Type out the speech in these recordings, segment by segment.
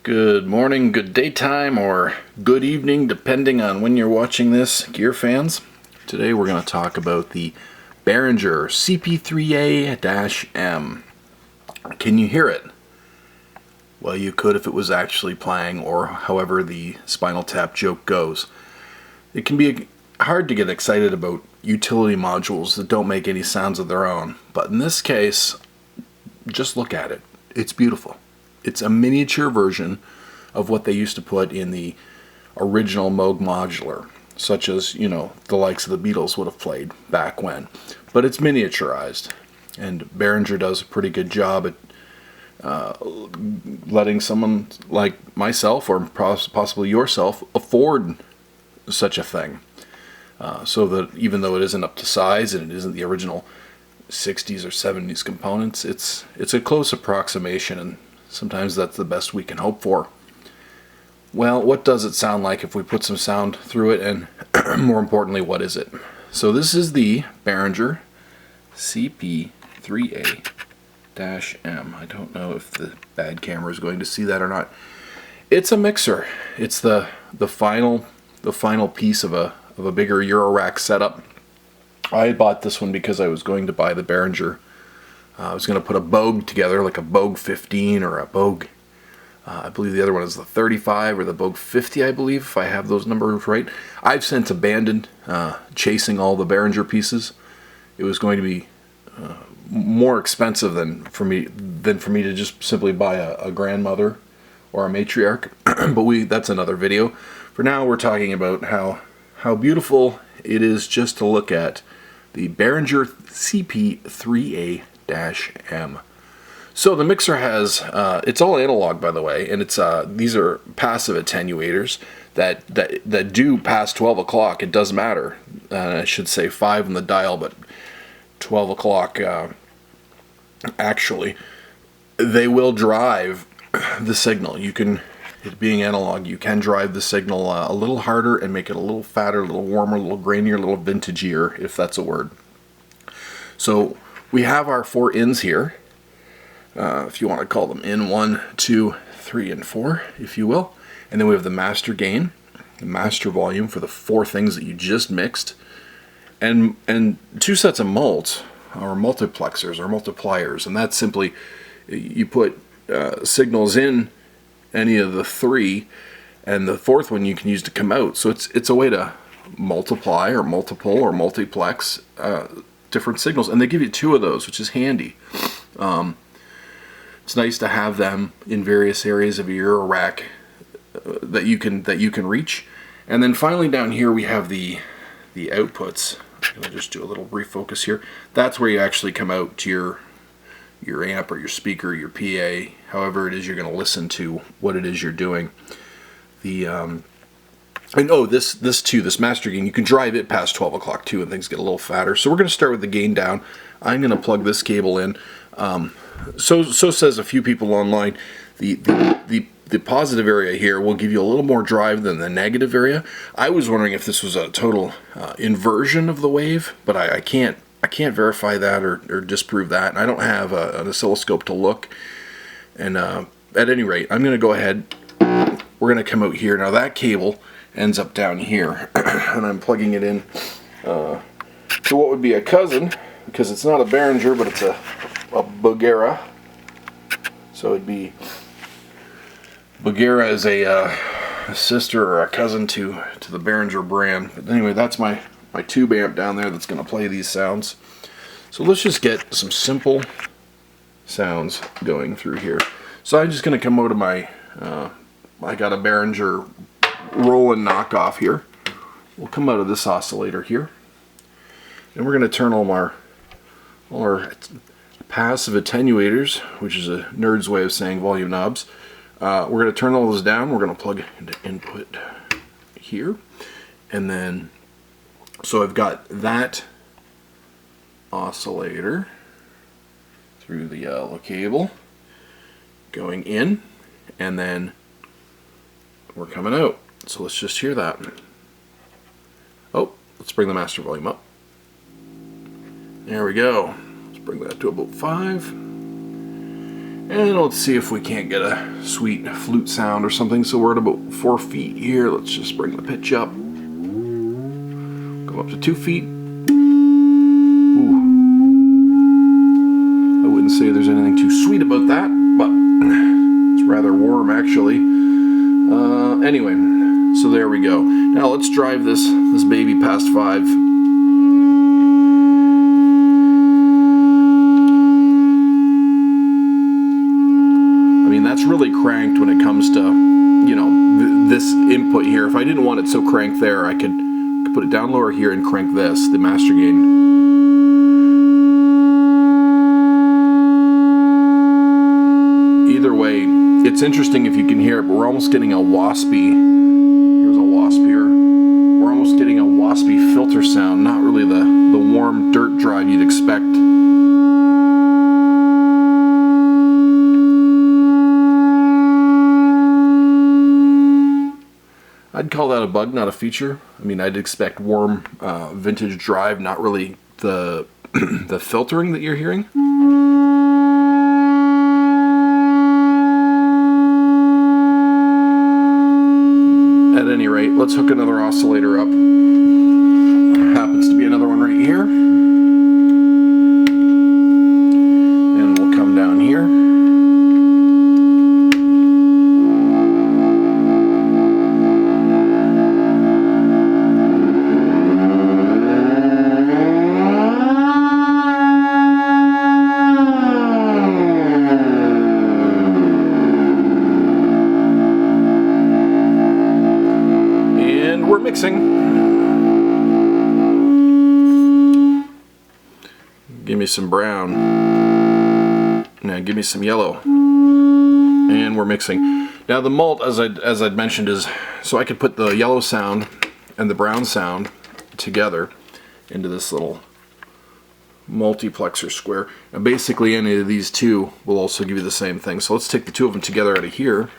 Good morning, good daytime, or good evening, depending on when you're watching this, gear fans. Today we're going to talk about the Behringer CP3A-M. Can you hear it? Well, you could if it was actually playing, or however the Spinal Tap joke goes. It can be hard to get excited about utility modules that don't make any sounds of their own, but in this case, just look at it. It's beautiful. It's a miniature version of what they used to put in the original Moog modular, such as, the likes of the Beatles would have played back when. But it's miniaturized, and Behringer does a pretty good job at letting someone like myself, or possibly yourself, afford such a thing. So that even though it isn't up to size and it isn't the original 60s or 70s components, it's a close approximation, and sometimes that's the best we can hope for. Well, what does it sound like if we put some sound through it, and more importantly, what is it? So this is the Behringer CP3A-M. I don't know if the bad camera is going to see that or not. It's a mixer. It's the final piece of a bigger Eurorack setup. I bought this one because I was going to buy the Behringer. I was going to put a Boog together, like a Boog 15 or a Boog, I believe the other one is the 35 or the Boog 50, I believe, if I have those numbers right. I've since abandoned chasing all the Behringer pieces. It was going to be more expensive than for me to just simply buy a grandmother or a matriarch, but that's another video. For now, we're talking about how beautiful it is just to look at the Behringer CP3A-M. So the mixer has, it's all analog, by the way, and these are passive attenuators that do past 12 o'clock. It does matter. I should say 5 on the dial, but 12 o'clock actually. They will drive the signal. It being analog, you can drive the signal a little harder and make it a little fatter, a little warmer, a little grainier, a little vintagier, if that's a word. So we have our 4 ins here, if you want to call them in 1, 2, 3, and 4, if you will. And then we have the master gain, the master volume for the 4 things that you just mixed, and 2 sets of mults, or multiplexers, or multipliers. And that's simply, you put signals in any of the 3, and the 4th one you can use to come out. So it's a way to multiply or multiple or multiplex different signals, and they give you 2 of those, which is handy. It's nice to have them in various areas of your Eurorack that you can reach. And then finally down here we have the outputs. I'll just do a little refocus here. That's where you actually come out to your amp or your speaker, your PA, however it is you're going to listen to what it is you're doing. This master gain, you can drive it past 12 o'clock too, and things get a little fatter. So we're going to start with the gain down. I'm going to plug this cable in. So says a few people online. The positive area here will give you a little more drive than the negative area. I was wondering if this was a total inversion of the wave, but I can't verify that or disprove that. And I don't have an oscilloscope to look. And at any rate, I'm going to go ahead. We're going to come out here. Now that cable ends up down here, and I'm plugging it in to what would be a cousin, because it's not a Behringer, but it's a Boog. So it'd be, Boog is a sister or a cousin to the Behringer brand. But anyway, that's my tube amp down there that's going to play these sounds. So let's just get some simple sounds going through here. So I'm just going to come out of my, I got a Behringer Roland knockoff here. We'll come out of this oscillator here, and we're going to turn all our passive attenuators, which is a nerd's way of saying volume knobs. We're going to turn all those down. We're going to plug into input here, and then so I've got that oscillator through the yellow cable going in, and then we're coming out. So let's just hear that. Oh, let's bring the master volume up. There we go. Let's bring that to about 5. And let's see if we can't get a sweet flute sound or something. So we're at about 4 feet here. Let's just bring the pitch up. Go up to 2 feet. Ooh. I wouldn't say there's anything too sweet about that, but it's rather warm actually. Anyway, so there we go. Now let's drive this baby past 5. That's really cranked when it comes to, you know, this input here. If I didn't want it so cranked there, I could put it down lower here and crank this, the master gain. Either way, it's interesting if you can hear it, but we're almost getting a waspy, here's a wasp here, we're almost getting a waspy filter sound, not really the warm dirt drive you'd expect. I'd call that a bug, not a feature. I mean, I'd expect warm vintage drive, not really the the filtering that you're hearing. At any rate, let's hook another oscillator up. Happens to be another one right here. And we'll come down here. Mixing. Give me some brown. Now give me some yellow. And we're mixing. Now the mult, as I'd mentioned, is so I could put the yellow sound and the brown sound together into this little multiplexer square. And basically any of these two will also give you the same thing. So let's take the two of them together out of here.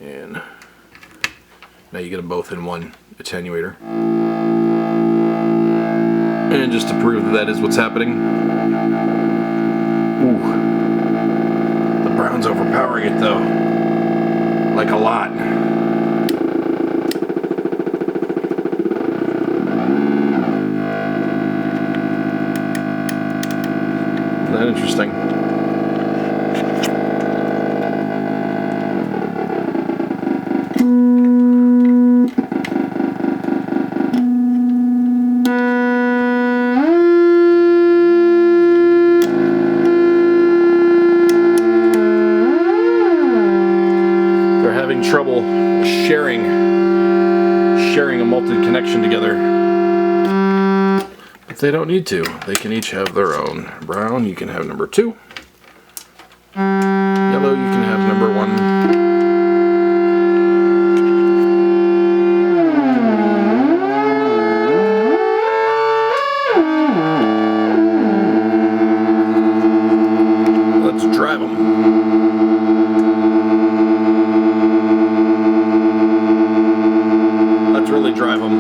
And now you get them both in one attenuator. And just to prove that that is what's happening. Ooh. The brown's overpowering it though. Like a lot. Isn't that interesting? Trouble sharing a multi connection together, but they don't need to. They can each have their own. Brown, you can have number 2. Yellow, you can have number 1. Let's drive them. Really drive them.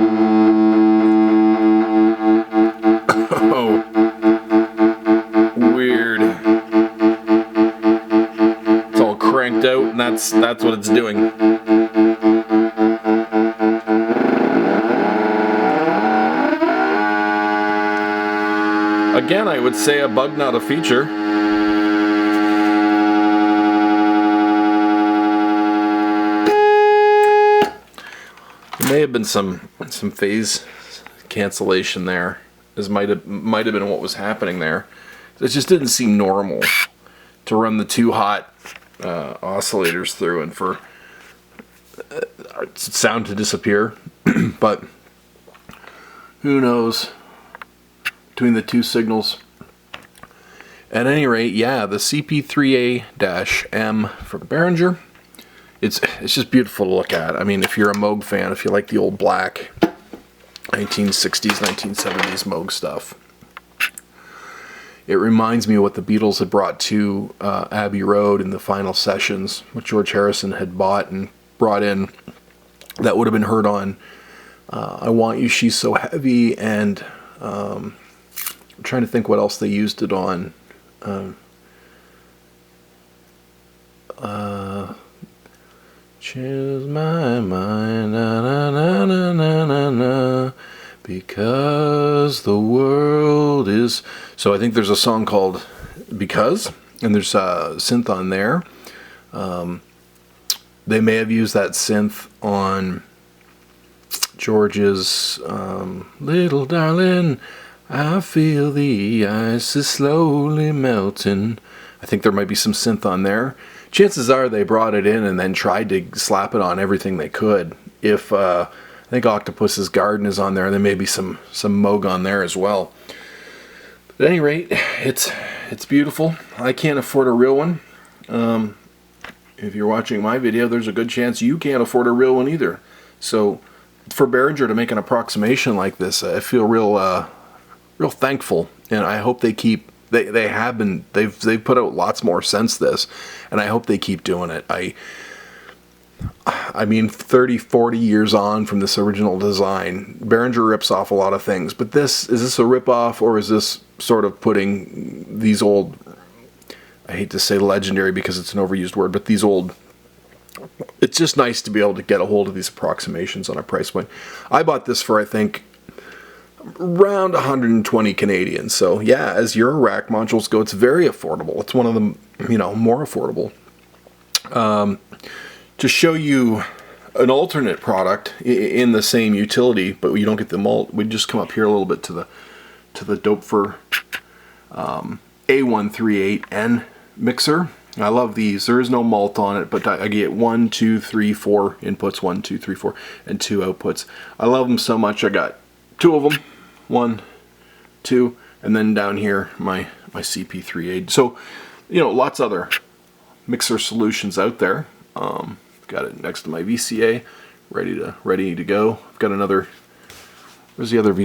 Oh, weird. It's all cranked out, and that's what it's doing. Again, I would say a bug, not a feature. May have been some phase cancellation there. This might have been what was happening there. It just didn't seem normal to run the 2 hot oscillators through and for sound to disappear. But who knows between the 2 signals. At any rate, yeah, the CP3A-M from Behringer. It's just beautiful to look at. I mean, if you're a Moog fan, if you like the old black 1960s, 1970s Moog stuff, it reminds me of what the Beatles had brought to Abbey Road in the final sessions, what George Harrison had bought and brought in. That would have been heard on I Want You, She's So Heavy, and I'm trying to think what else they used it on. Choose my mind, na na na na na na na, because the world is. So I think there's a song called Because, and there's a synth on there. They may have used that synth on George's Little Darling, I feel the ice is slowly melting. I think there might be some synth on there. Chances are they brought it in and then tried to slap it on everything they could. If I think Octopus's Garden is on there, there may be some Moog on there as well. But at any rate, it's beautiful. I can't afford a real one. If you're watching my video, there's a good chance you can't afford a real one either. So for Behringer to make an approximation like this, I feel real thankful, and I hope they keep. They've put out lots more since this, and I hope they keep doing it. I mean, 30, 40 years on from this original design, Behringer rips off a lot of things, but is this a ripoff, or is this sort of putting these old, I hate to say legendary because it's an overused word, but these old, it's just nice to be able to get a hold of these approximations on a price point. I bought this for, I think, around 120 Canadian. So yeah, as Eurorack modules go, it's very affordable. It's one of the, more affordable. To show you an alternate product in the same utility, but you don't get the malt, we just come up here a little bit to the Doepfer A138N mixer. I love these. There is no malt on it, but I get 1, 2, 3, 4 inputs, 1, 2, 3, 4, and 2 outputs. I love them so much. I got 2 of them. 1, 2, and then down here my CP3A. So, lots of other mixer solutions out there. Got it next to my VCA, ready to go. I've got another. Where's the other VCA?